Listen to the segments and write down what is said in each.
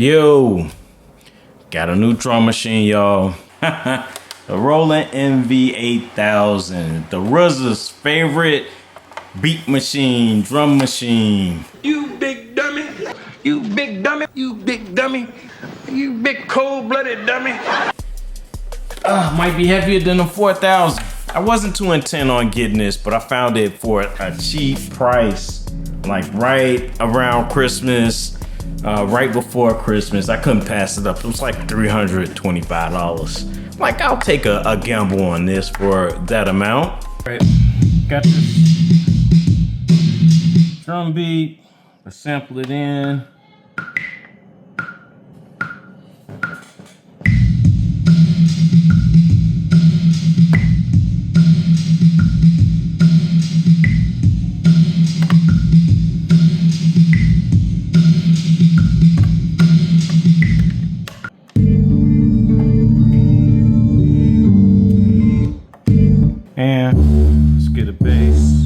Yo, got a new drum machine, y'all. The Roland MV-8000, the RZA's favorite beat machine, drum machine. You big dummy, you big dummy, you big dummy, you big cold-blooded dummy. Might be heavier than the 4000. I wasn't too intent on getting this, but I found it for a cheap price, like right around Christmas. Right before Christmas. I couldn't pass it up. It was like $325. Like, I'll take a gamble on this for that amount. Right. Got this drum beat. I sample it in. And let's get a bass.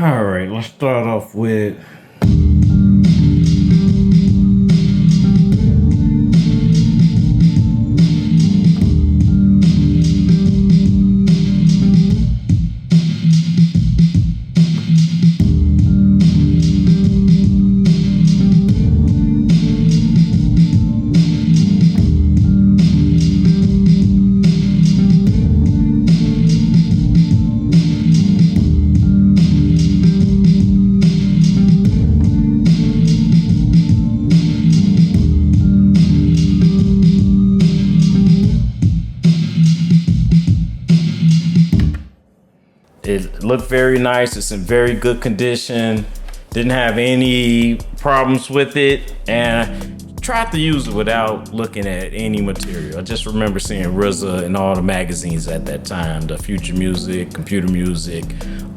All right, let's start off with it looked very nice. It's in very good condition. Didn't have any problems with it, and tried to use it without looking at any material. I just remember seeing RZA in all the magazines at that time, the Future Music, Computer Music,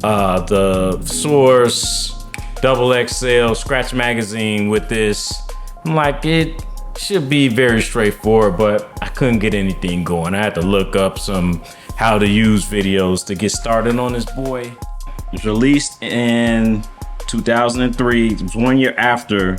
the Source, XXL, Scratch Magazine with this. I'm like, it should be very straightforward, but I couldn't get anything going. I had to look up some how to use videos to get started on this boy. It was released in 2003. It was 1 year after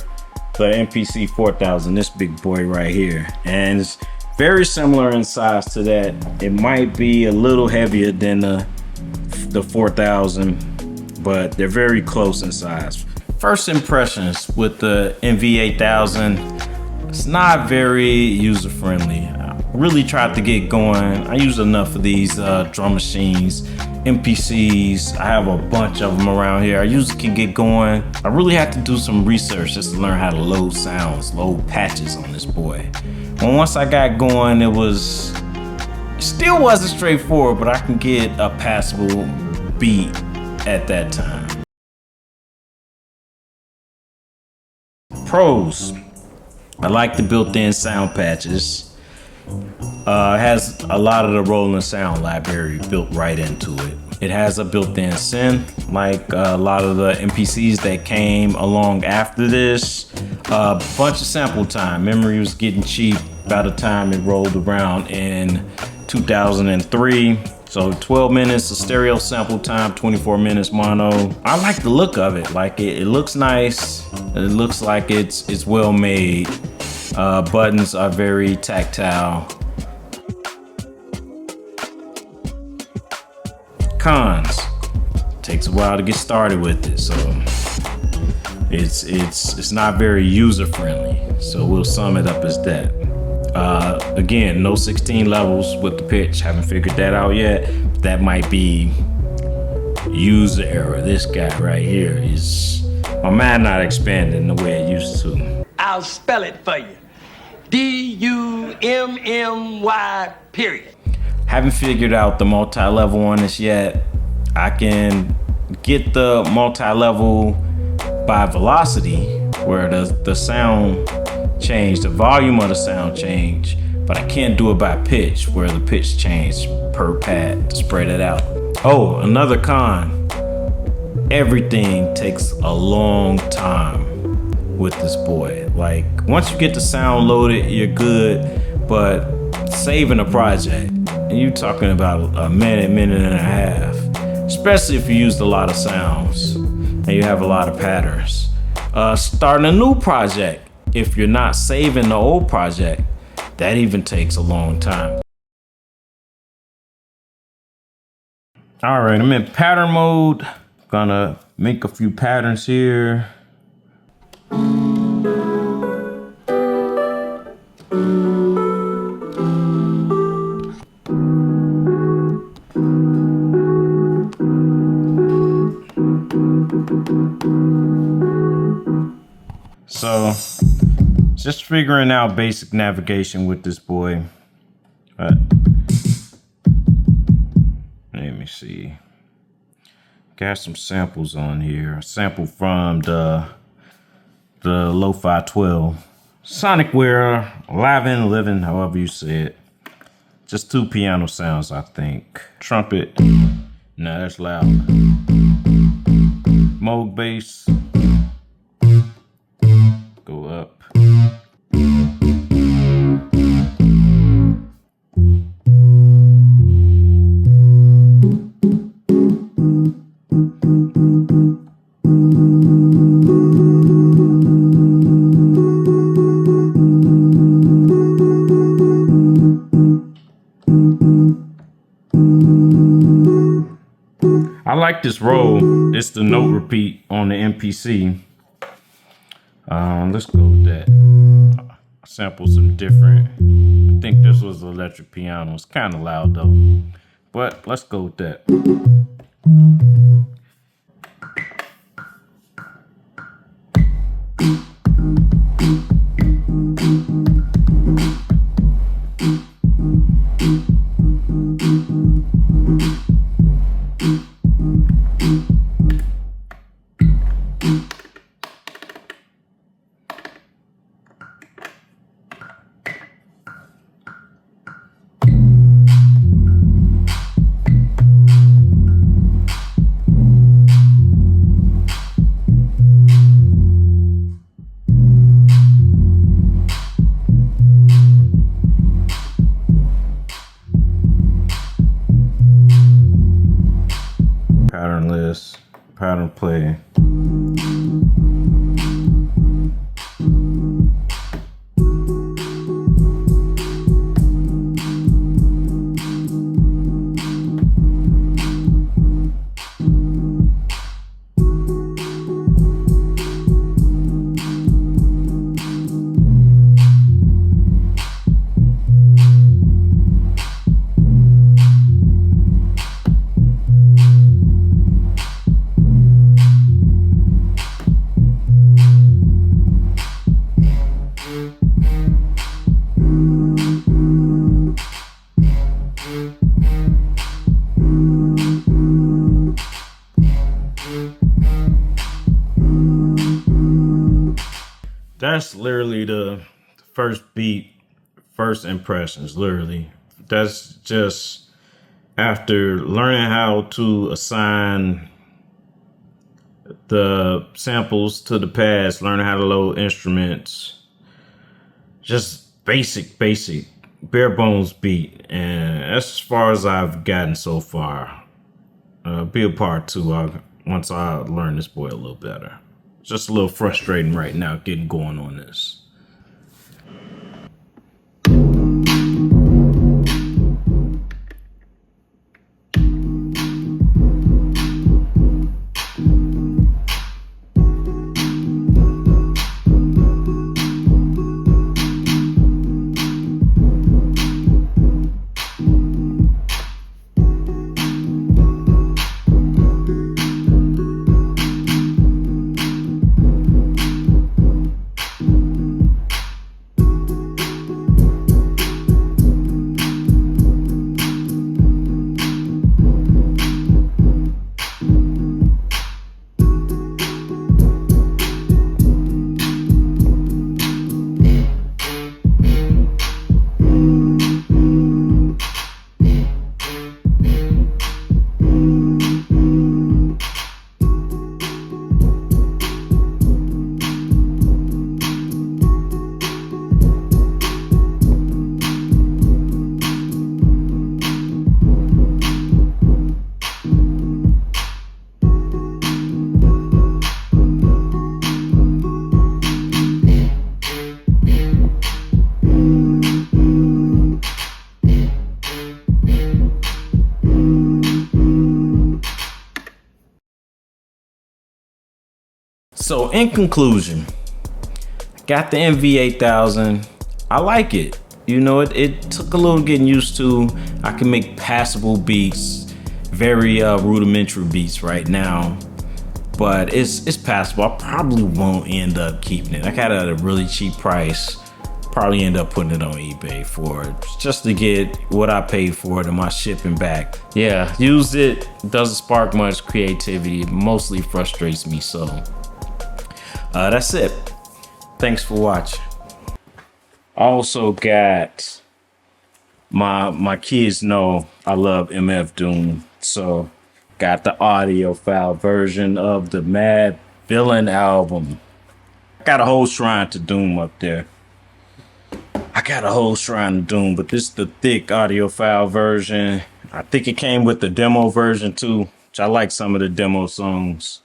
the MPC 4000, this big boy right here. And it's very similar in size to that. It might be a little heavier than the 4000, but they're very close in size. First impressions with the MV-8000, it's not very user-friendly. Really tried to get going. I use enough of these drum machines, MPCs. I have a bunch of them around here. I usually can get going. I really had to do some research just to learn how to load sounds, load patches on this boy. And once I got going, it still wasn't straightforward, but I can get a passable beat at that time. Pros, I like the built-in sound patches. It has a lot of the Roland sound library built right into it. It has a built-in synth, like a lot of the MPCs that came along after this. A bunch of sample time. Memory was getting cheap by the time it rolled around in 2003. So 12 minutes of stereo sample time, 24 minutes mono. I like the look of it. Like it looks nice. It looks like it's well made. Buttons are very tactile. Cons: takes a while to get started with it, so it's not very user friendly. So we'll sum it up as that. Again, no 16 levels with the pitch. Haven't figured that out yet. That might be user error. This guy right here is my mind not expanding the way it used to. I'll spell it for you. D-U-M-M-Y, period. Haven't figured out the multi-level on this yet. I can get the multi-level by velocity, where the sound change, the volume of the sound change, but I can't do it by pitch, where the pitch change per pad to spread it out. Oh, another con: everything takes a long time with this boy. Like, once you get the sound loaded, you're good, but saving a project, and you talking about a minute and a half, especially if you used a lot of sounds and you have a lot of patterns. Starting a new project, if you're not saving the old project, that even takes a long time. All right, I'm in pattern mode. Gonna make a few patterns here. So, just figuring out basic navigation with this boy. Let me see. Got some samples on here. A sample from the Lo-Fi 12. Sonicware, living, however you say it. Just 2 piano sounds, I think. Trumpet. Nah, that's loud. Moog bass. Go up. I like this roll. It's the note repeat on the MPC. Let's go with that. Sample some different. I think this was the electric piano. It's kind of loud though, but let's go with that. Pattern list, pattern play. That's literally the first beat, first impressions, literally. That's just after learning how to assign the samples to the pads, learning how to load instruments, just basic, bare bones beat. And that's as far as I've gotten so far. Be a part 2 once I learn this boy a little better. Just a little frustrating right now getting going on this. So in conclusion, got the MV-8000. I like it. You know, it took a little getting used to. I can make passable beats, very rudimentary beats right now, but it's passable. I probably won't end up keeping it. I got it at a really cheap price. Probably end up putting it on eBay for it, just to get what I paid for it and my shipping back. Yeah, used it. Doesn't spark much creativity. It mostly frustrates me. So that's it. Thanks for watching. Also got my kids know I love MF Doom, so got the audio file version of the Mad Villain album. Got a whole shrine to Doom up there. I got a whole shrine to Doom, but this is the thick audio file version. I think it came with the demo version too, which I like some of the demo songs.